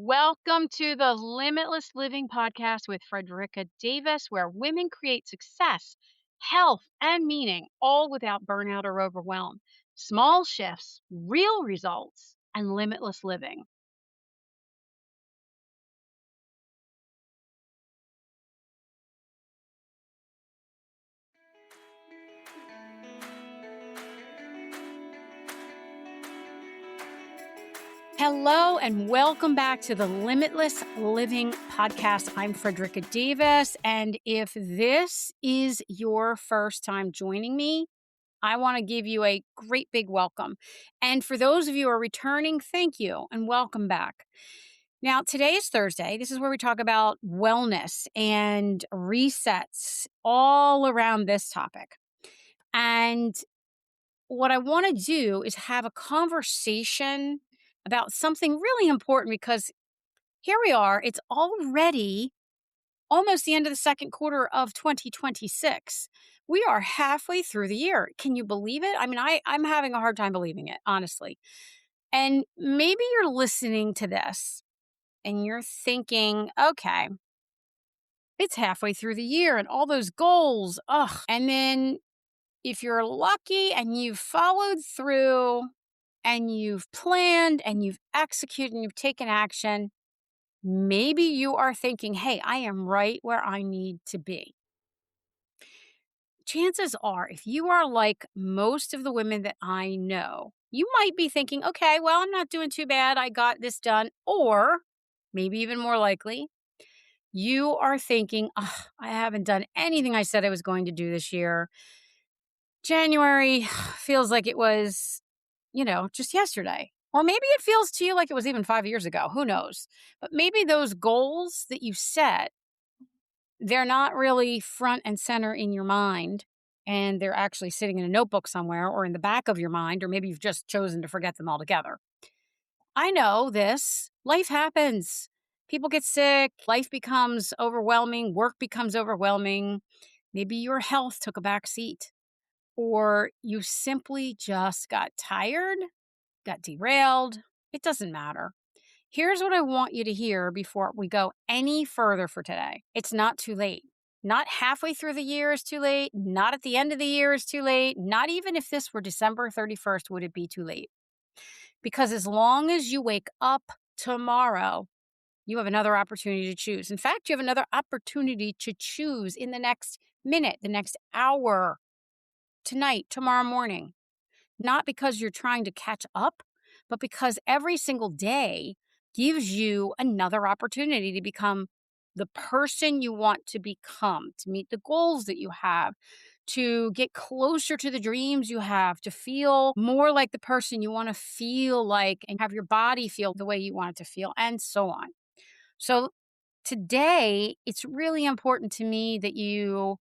Welcome to the Limitless Living podcast with Fredricka Davis, where women create success, health, and meaning, all without burnout or overwhelm. Small shifts, real results, and limitless living. Hello, and welcome back to the Limitless Living podcast. I'm Fredricka Davis, and if this is your first time joining me, I want to give you a great big welcome. And for those of you who are returning, thank you and welcome back. Now, today is Thursday. This is where we talk about wellness and resets all around this topic. And what I want to do is have a conversation about something really important because here we are. It's already almost the end of the second quarter of 2026. We are halfway through the year. Can you believe it? I mean, I'm having a hard time believing it, honestly. And maybe you're listening to this and you're thinking, okay, it's halfway through the year and all those goals. Ugh. And then if you're lucky and you've followed through and you've planned and you've executed and you've taken action, maybe you are thinking, hey, I am right where I need to be. Chances are, if you are like most of the women that I know, you might be thinking, okay, well, I'm not doing too bad. I got this done. Or maybe even more likely, you are thinking, "Ugh, I haven't done anything I said I was going to do this year. January feels like it was, just yesterday. Or maybe it feels to you like it was even 5 years ago. Who knows? But maybe those goals that you set, they're not really front and center in your mind. And they're actually sitting in a notebook somewhere or in the back of your mind, or maybe you've just chosen to forget them altogether. I know this. Life happens. People get sick. Life becomes overwhelming. Work becomes overwhelming. Maybe your health took a back seat, or you simply just got tired, got derailed. It doesn't matter. Here's what I want you to hear before we go any further for today. It's not too late. Not halfway through the year is too late. Not at the end of the year is too late. Not even if this were December 31st, would it be too late? Because as long as you wake up tomorrow, you have another opportunity to choose. In fact, you have another opportunity to choose in the next minute, the next hour, tonight, tomorrow morning. Not because you're trying to catch up, but because every single day gives you another opportunity to become the person you want to become, to meet the goals that you have, to get closer to the dreams you have, to feel more like the person you want to feel like and have your body feel the way you want it to feel, and so on. So today, it's really important to me that you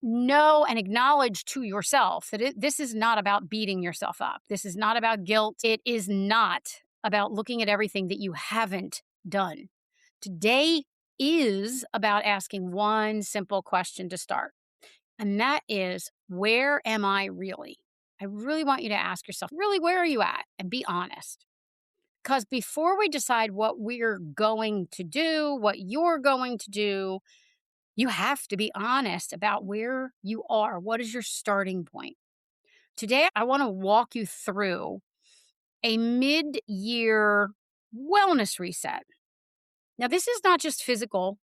know and acknowledge to yourself that this is not about beating yourself up. This is not about guilt. It is not about looking at everything that you haven't done. Today is about asking one simple question to start. And that is, where am I really? I really want you to ask yourself, really, where are you at? And be honest. Because before we decide what we're going to do, what you're going to do, you have to be honest about where you are. What is your starting point? Today, I want to walk you through a mid year wellness reset. Now, this is not just physical.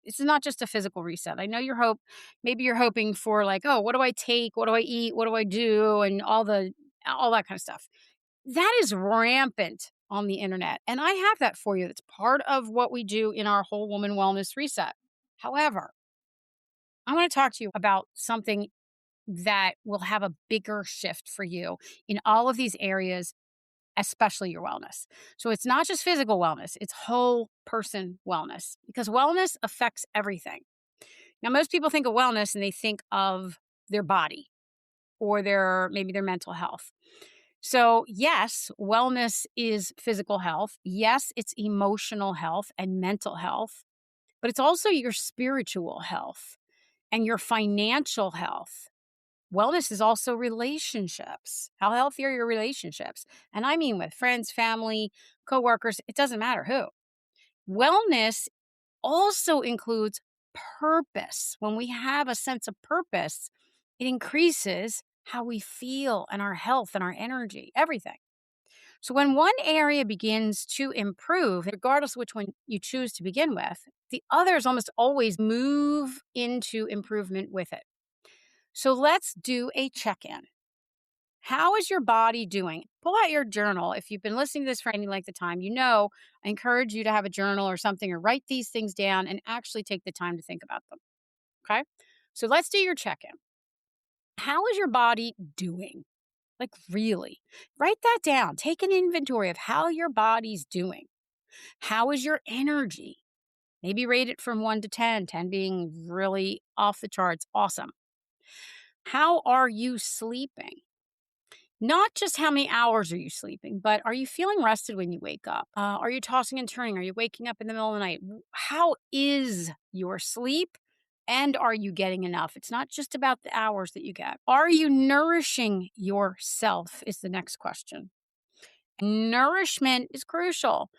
This is not just a physical reset. I know maybe you're hoping for like, oh, what do I take? What do I eat? What do I do? And all that kind of stuff. That is rampant on the internet. And I have that for you. That's part of what we do in our whole woman wellness reset. However, I want to talk to you about something that will have a bigger shift for you in all of these areas, especially your wellness. So it's not just physical wellness, it's whole person wellness because wellness affects everything. Now, most people think of wellness and they think of their body or maybe their mental health. So, yes, wellness is physical health. Yes, it's emotional health and mental health, but it's also your spiritual health and your financial health Wellness is also relationships. How healthy are your relationships? And I mean with friends, family, coworkers, it doesn't matter who. Wellness also includes purpose. When we have a sense of purpose, it increases how we feel and our health and our energy, everything. So when one area begins to improve, regardless of which one you choose to begin with, the others almost always move into improvement with it. So let's do a check in. How is your body doing? Pull out your journal. If you've been listening to this for any length of time, I encourage you to have a journal or something or write these things down and actually take the time to think about them. Okay. So let's do your check in. How is your body doing? Like, really? Write that down. Take an inventory of how your body's doing. How is your energy? Maybe rate it from 1 to 10, 10 being really off the charts, awesome. How are you sleeping? Not just how many hours are you sleeping, but are you feeling rested when you wake up? Are you tossing and turning? Are you waking up in the middle of the night? How is your sleep? And are you getting enough? It's not just about the hours that you get. Are you nourishing yourself? Is the next question. Nourishment is crucial.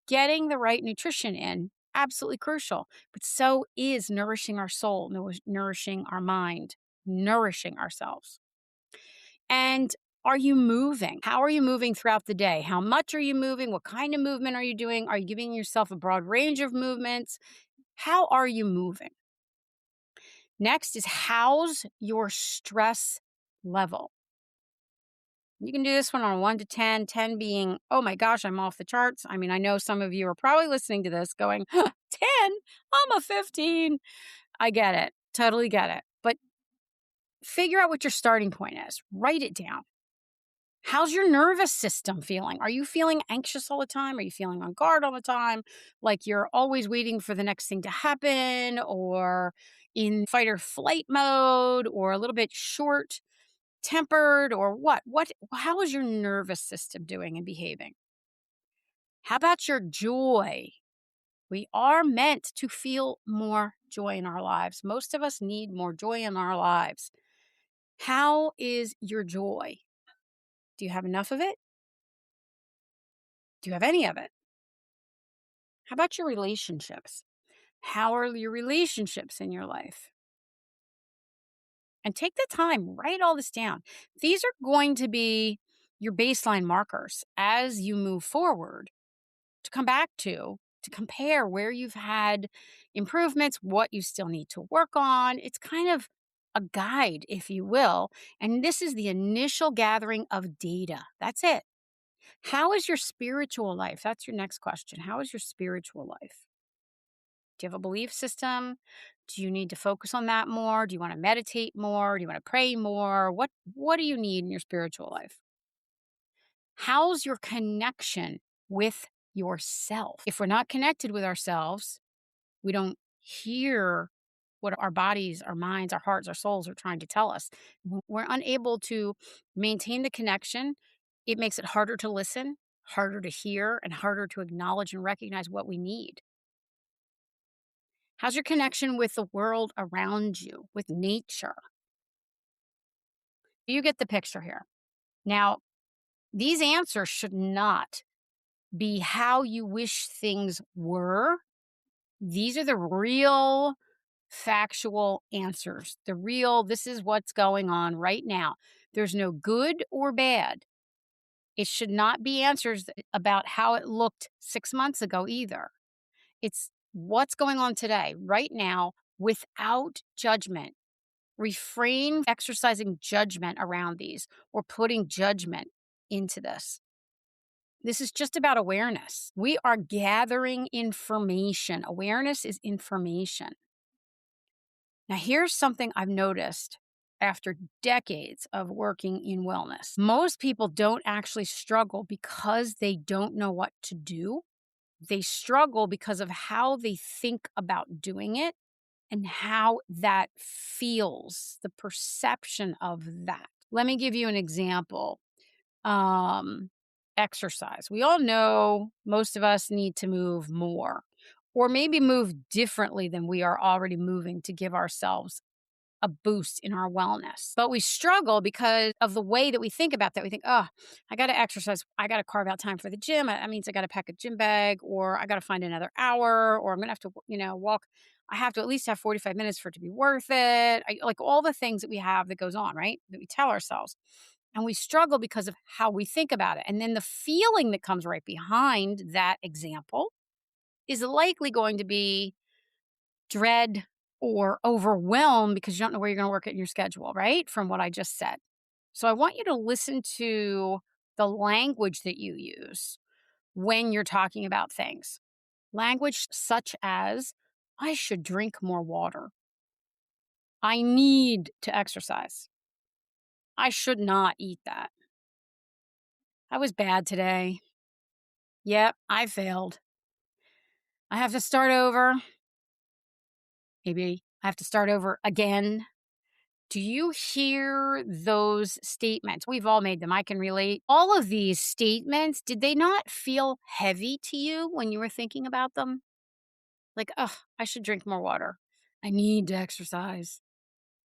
Getting the right nutrition in, absolutely crucial. But so is nourishing our soul, nourishing our mind, nourishing ourselves. And are you moving? How are you moving throughout the day? How much are you moving? What kind of movement are you doing? Are you giving yourself a broad range of movements? How are you moving? Next is how's your stress level? You can do this one on 1 to 10, 10 being, oh my gosh, I'm off the charts. I mean, I know some of you are probably listening to this going, 10, I'm a 15. I get it. Totally get it. But figure out what your starting point is. Write it down. How's your nervous system feeling? Are you feeling anxious all the time? Are you feeling on guard all the time? Like you're always waiting for the next thing to happen or in fight or flight mode or a little bit short tempered or what? How is your nervous system doing and behaving? How about your joy? We are meant to feel more joy in our lives. Most of us need more joy in our lives. How is your joy? Do you have enough of it? Do you have any of it? How about your relationships? How are your relationships in your life? And take the time, write all this down. These are going to be your baseline markers as you move forward to come back to compare where you've had improvements, what you still need to work on. It's kind of a guide, if you will. And this is the initial gathering of data. That's it. How is your spiritual life? That's your next question. How is your spiritual life? Do you have a belief system? Do you need to focus on that more? Do you want to meditate more? Do you want to pray more? What do you need in your spiritual life? How's your connection with yourself? If we're not connected with ourselves, we don't hear what our bodies, our minds, our hearts, our souls are trying to tell us. We're unable to maintain the connection. It makes it harder to listen, harder to hear, and harder to acknowledge and recognize what we need. How's your connection with the world around you, with nature? You get the picture here. Now, these answers should not be how you wish things were. These are the real factual answers. This is what's going on right now. There's no good or bad. It should not be answers about how it looked 6 months ago either. It's what's going on today, right now, without judgment. Refrain exercising judgment around these or putting judgment into this. This is just about awareness. We are gathering information. Awareness is information. Now, here's something I've noticed after decades of working in wellness. Most people don't actually struggle because they don't know what to do. They struggle because of how they think about doing it and how that feels, the perception of that. Let me give you an example. Exercise. We all know most of us need to move more or maybe move differently than we are already moving to give ourselves a boost in our wellness. But we struggle because of the way that we think about that. We think, oh, I got to exercise. I got to carve out time for the gym. That means I got to pack a gym bag, or I got to find another hour, or I'm going to have to, walk. I have to at least have 45 minutes for it to be worth it. Like all the things that we have that goes on, right? That we tell ourselves. And we struggle because of how we think about it. And then the feeling that comes right behind that example is likely going to be dread or overwhelm because you don't know where you're going to work it in your schedule, right? From what I just said. So I want you to listen to the language that you use when you're talking about things. Language such as, I should drink more water. I need to exercise. I should not eat that. I was bad today. Yep, I failed. I have to start over. Maybe I have to start over again. Do you hear those statements? We've all made them. I can relate. All of these statements, did they not feel heavy to you when you were thinking about them? Like, ugh, I should drink more water. I need to exercise.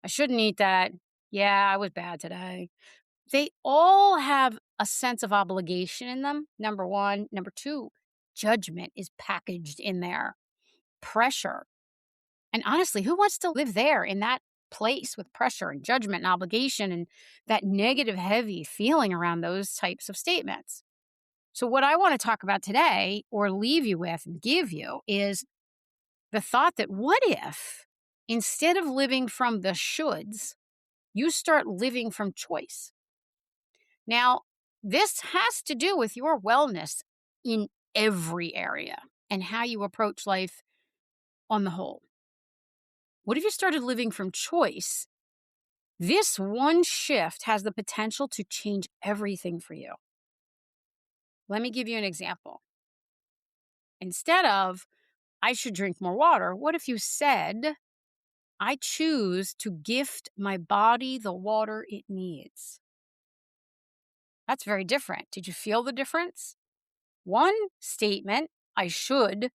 I shouldn't eat that. Yeah, I was bad today. They all have a sense of obligation in them, number one. Number two, judgment is packaged in there, pressure. And honestly, who wants to live there in that place with pressure and judgment and obligation and that negative, heavy feeling around those types of statements? So, what I want to talk about today or leave you with and give you is the thought that what if instead of living from the shoulds, you start living from choice? Now, this has to do with your wellness in every area and how you approach life on the whole. What if you started living from choice? This one shift has the potential to change everything for you. Let me give you an example. Instead of, I should drink more water, what if you said, I choose to gift my body the water it needs? That's very different. Did you feel the difference? One statement, I should,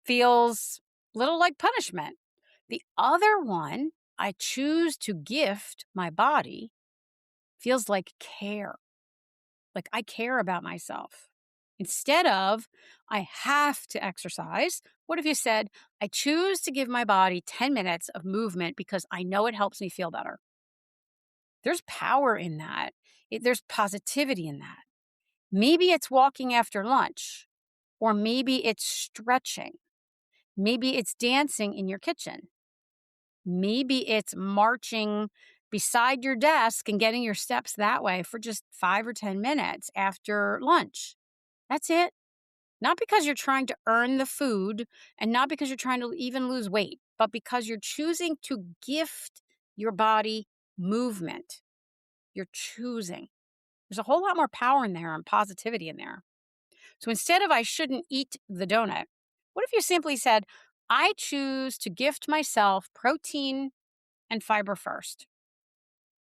feels little like punishment. The other one, I choose to gift my body, feels like care. Like I care about myself. Instead of, I have to exercise, what if you said, I choose to give my body 10 minutes of movement because I know it helps me feel better? There's power in that. There's positivity in that. Maybe it's walking after lunch, or maybe it's stretching. Maybe it's dancing in your kitchen. Maybe it's marching beside your desk and getting your steps that way for just 5 or 10 minutes after lunch. That's it. Not because you're trying to earn the food and not because you're trying to even lose weight, but because you're choosing to gift your body movement. You're choosing. There's a whole lot more power in there and positivity in there. So instead of I shouldn't eat the donut, what if you simply said, I choose to gift myself protein and fiber first?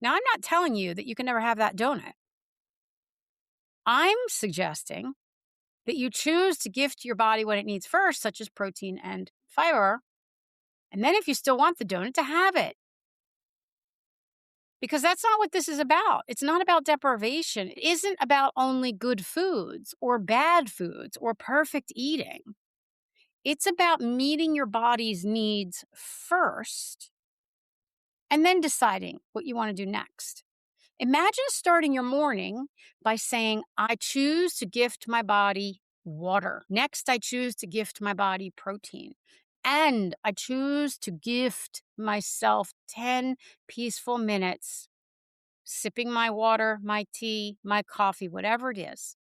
Now, I'm not telling you that you can never have that donut. I'm suggesting that you choose to gift your body what it needs first, such as protein and fiber. And then if you still want the donut, to have it. Because that's not what this is about. It's not about deprivation. It isn't about only good foods or bad foods or perfect eating. It's about meeting your body's needs first and then deciding what you want to do next. Imagine starting your morning by saying, I choose to gift my body water. Next, I choose to gift my body protein. And I choose to gift myself 10 peaceful minutes sipping my water, my tea, my coffee, whatever it is,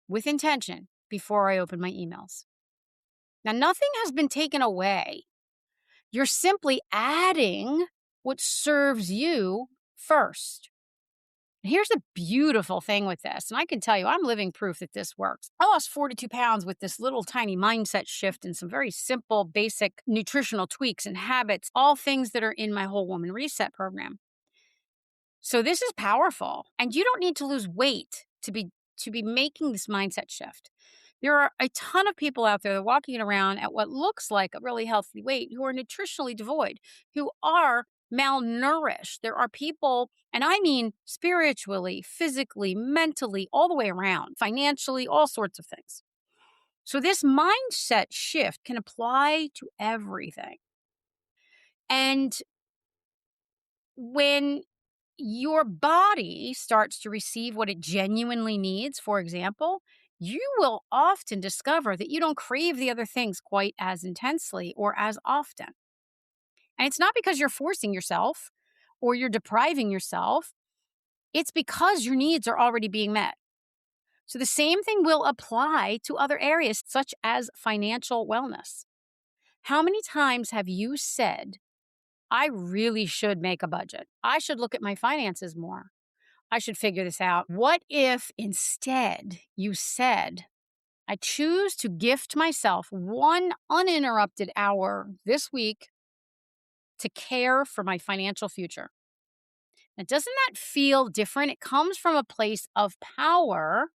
with intention before I open my emails. Now, nothing has been taken away. You're simply adding what serves you first. Here's the beautiful thing with this, and I can tell you, I'm living proof that this works. I lost 42 pounds with this little tiny mindset shift and some very simple, basic nutritional tweaks and habits, all things that are in my Whole Woman Reset program. So this is powerful, and you don't need to lose weight to be making this mindset shift. There are a ton of people out there that are walking around at what looks like a really healthy weight who are nutritionally devoid, who are malnourished. There are people, and I mean spiritually, physically, mentally, all the way around, financially, all sorts of things. So, this mindset shift can apply to everything. And when your body starts to receive what it genuinely needs, for example, you will often discover that you don't crave the other things quite as intensely or as often. And it's not because you're forcing yourself or you're depriving yourself, it's because your needs are already being met. So the same thing will apply to other areas, such as financial wellness. How many times have you said, I really should make a budget? I should look at my finances more. I should figure this out. What if instead you said, I choose to gift myself one uninterrupted hour this week to care for my financial future? Now, doesn't that feel different? It comes from a place of power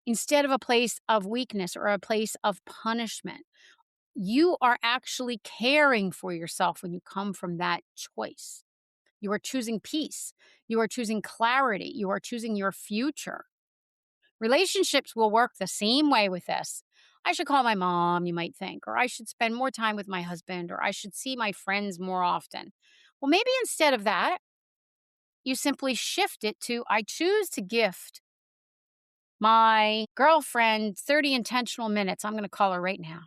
instead of a place of weakness or a place of punishment. You are actually caring for yourself when you come from that choice. You are choosing peace. You are choosing clarity. You are choosing your future. Relationships will work the same way with this. I should call my mom, you might think, or I should spend more time with my husband, or I should see my friends more often. Well, maybe instead of that, you simply shift it to I choose to gift my girlfriend 30 intentional minutes. I'm going to call her right now.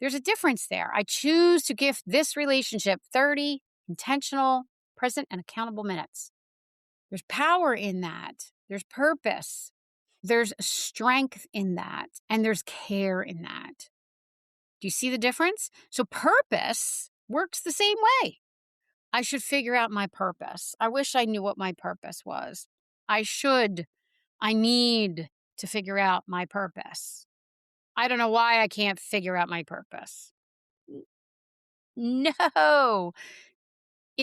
There's a difference there. I choose to gift this relationship 30 intentional, present, and accountable minutes. There's power in that. There's purpose. There's strength in that. And there's care in that. Do you see the difference? So purpose works the same way. I should figure out my purpose. I wish I knew what my purpose was. I need to figure out my purpose. I don't know why I can't figure out my purpose. No.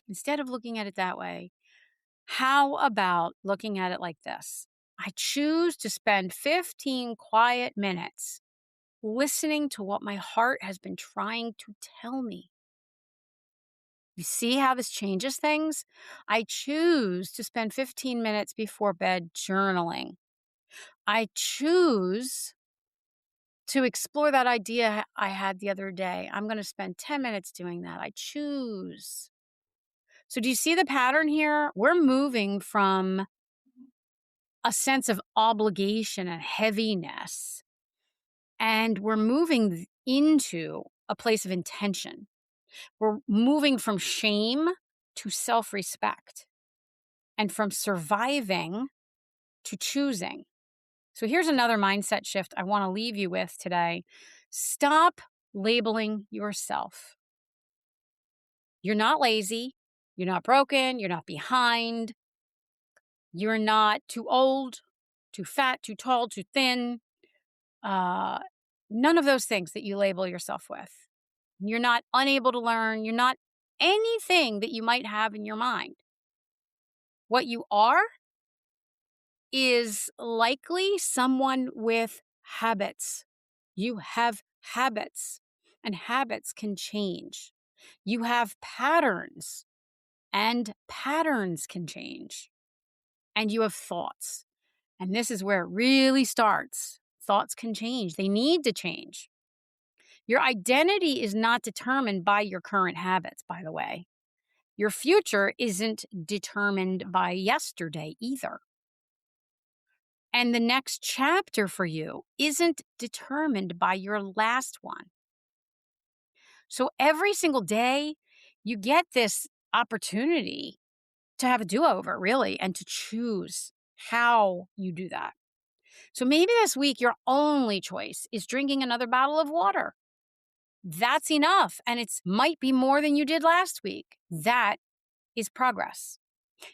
Instead of looking at it that way, how about looking at it like this? I choose to spend 15 quiet minutes listening to what my heart has been trying to tell me. You see how this changes things? I choose to spend 15 minutes before bed journaling. I choose to explore that idea I had the other day. I'm going to spend 10 minutes doing that. I choose. So, do you see the pattern here? We're moving from a sense of obligation and heaviness, and we're moving into a place of intention. We're moving from shame to self respect and from surviving to choosing. So, here's another mindset shift I want to leave you with today. Stop labeling yourself. You're not lazy. You're not broken. You're not behind. You're not too old, too fat, too tall, too thin. Uh, None of those things that you label yourself with. You're not unable to learn. You're not anything that you might have in your mind. What you are is likely someone with habits. You have habits, and habits can change. You have patterns, and patterns can change. And you have thoughts. And this is where it really starts. Thoughts can change. They need to change. Your identity is not determined by your current habits, by the way. Your future isn't determined by yesterday either. And the next chapter for you isn't determined by your last one. So every single day, you get this opportunity to have a do-over, really, and to choose how you do that. So maybe this week, your only choice is drinking another bottle of water. That's enough. And it might be more than you did last week. That is progress.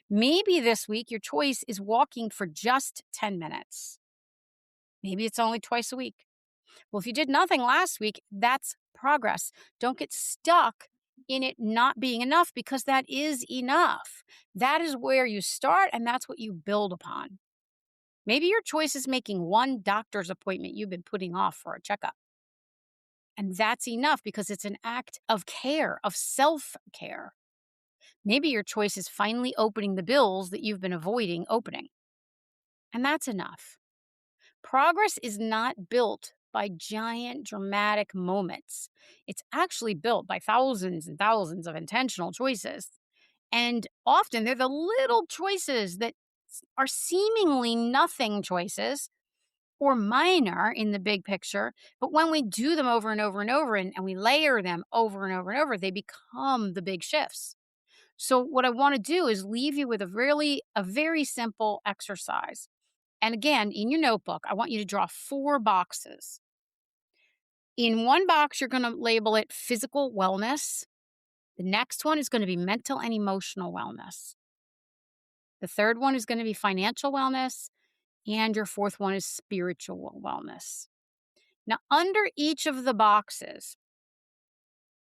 Maybe this week, your choice is walking for just 10 minutes. Maybe it's only twice a week. Well, if you did nothing last week, that's progress. Don't get stuck in it not being enough, because that is enough. That is where you start, and that's what you build upon. Maybe your choice is making one doctor's appointment you've been putting off for a checkup. And that's enough because it's an act of care, of self care. Maybe your choice is finally opening the bills that you've been avoiding opening. And that's enough. Progress is not built by giant dramatic moments. It's actually built by thousands and thousands of intentional choices. And often they're the little choices that are seemingly nothing choices or minor in the big picture. But when we do them over and over and over and we layer them over and over and over, they become the big shifts. So what I want to do is leave you with a very simple exercise. And again, in your notebook, I want you to draw 4 boxes. In one box, you're going to label it physical wellness. The next one is going to be mental and emotional wellness. The third one is going to be financial wellness. And your fourth one is spiritual wellness. Now, under each of the boxes,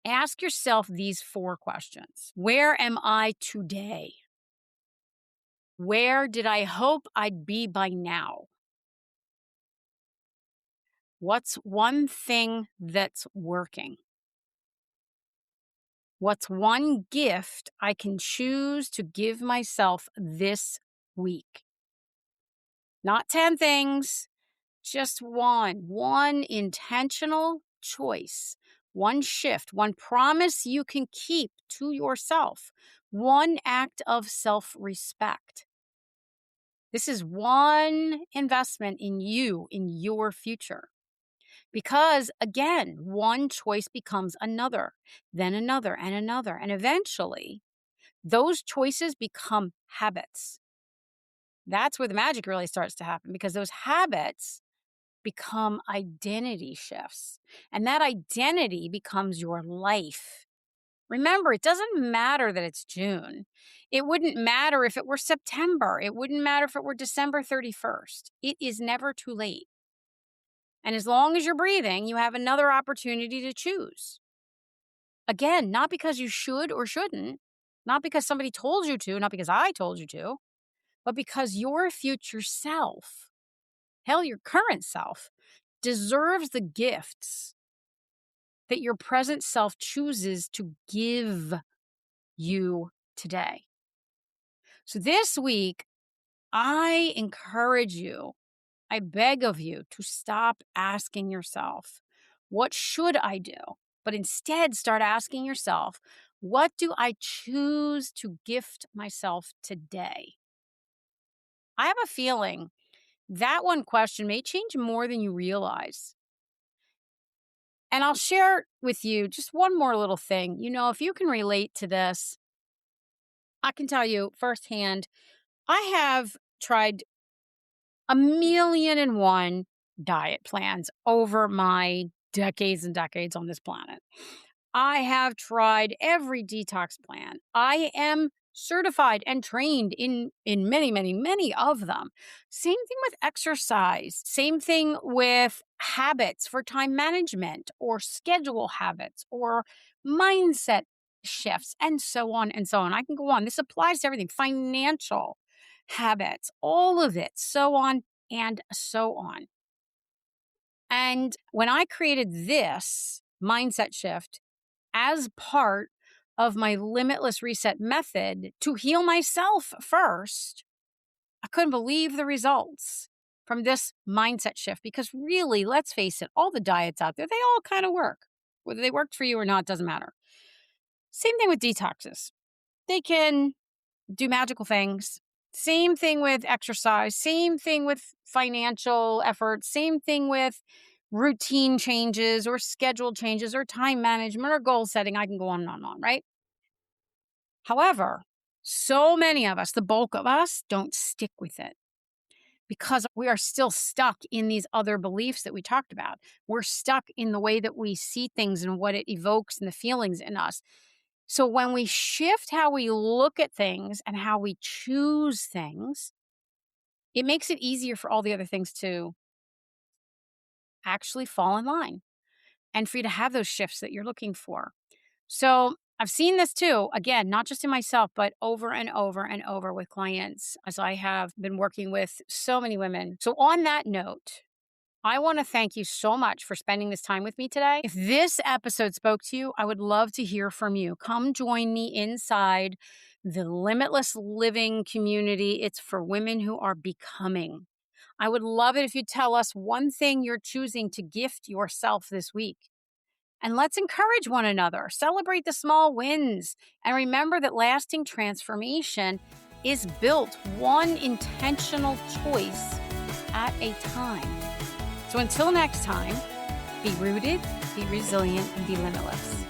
ask yourself these 4 questions. Where am I today? Where did I hope I'd be by now? What's one thing that's working? What's one gift I can choose to give myself this week? Not 10 things, just one intentional choice, one shift, one promise you can keep to yourself, one act of self respect. This is one investment in you, in your future. Because again, one choice becomes another, then another, and another. And eventually, those choices become habits. That's where the magic really starts to happen because those habits become identity shifts. And that identity becomes your life. Remember, it doesn't matter that it's June. It wouldn't matter if it were September. It wouldn't matter if it were December 31st. It is never too late. And as long as you're breathing, you have another opportunity to choose. Again, not because you should or shouldn't, not because somebody told you to, not because I told you to, but because your future self, hell, your current self, deserves the gifts that your present self chooses to give you today. So this week, I encourage you, I beg of you to stop asking yourself, what should I do? But instead start asking yourself, what do I choose to gift myself today? I have a feeling that one question may change more than you realize. And I'll share with you just one more little thing. You know, if you can relate to this, I can tell you firsthand, I have tried a million and one diet plans over my decades and decades on this planet. I have tried every detox plan. I am certified and trained in many of them. Same thing with exercise. Same thing with habits for time management or schedule habits or mindset shifts and so on and so on. I can go on. This applies to everything. Financial habits, all of it, so on and so on. And when I created this mindset shift as part of my limitless reset method to heal myself first, I couldn't believe the results from this mindset shift because really, let's face it, all the diets out there, they all kind of work. Whether they worked for you or not doesn't matter. Same thing with detoxes. They can do magical things. Same thing with exercise, same thing with financial efforts, same thing with routine changes or schedule changes or time management or goal setting. I can go on and on, right? However, so many of us, the bulk of us, don't stick with it because we are still stuck in these other beliefs that we talked about. We're stuck in the way that we see things and what it evokes and the feelings in us. So when we shift how we look at things and how we choose things, it makes it easier for all the other things to actually fall in line and for you to have those shifts that you're looking for. So I've seen this too, again, not just in myself, but over and over and over with clients as I have been working with so many women. So, on that note, I want to thank you so much for spending this time with me today. If this episode spoke to you, I would love to hear from you. Come join me inside the Limitless Living community. It's for women who are becoming. I would love it if you tell us one thing you're choosing to gift yourself this week. And let's encourage one another, celebrate the small wins, and remember that lasting transformation is built one intentional choice at a time. So until next time, be rooted, be resilient, and be limitless.